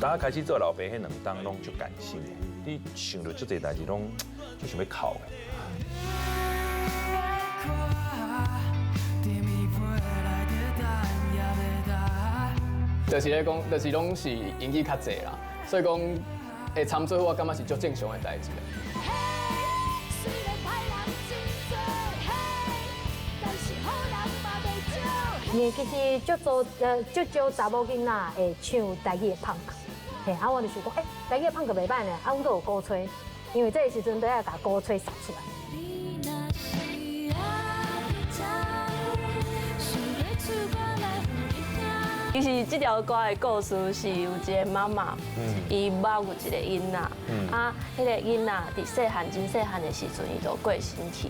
当开始做老爸迄2档拢足感性的，你想到足侪代志拢就想要哭的。就是咧讲，就是拢是演技较济啦，所以讲会参做，我感觉是足正常的代志。因为其实足少查某囡仔会唱台语的胖歌，嘿，啊，我就想讲，台语的胖歌袂歹呢，啊，阮阁有鼓吹，因为这个时阵都要甲鼓吹杀出来。其实这条歌的故事是有一个妈妈，伊捌有一个囡仔，啊，迄个囡仔伫细汉真细汉的时阵，伊就过身去。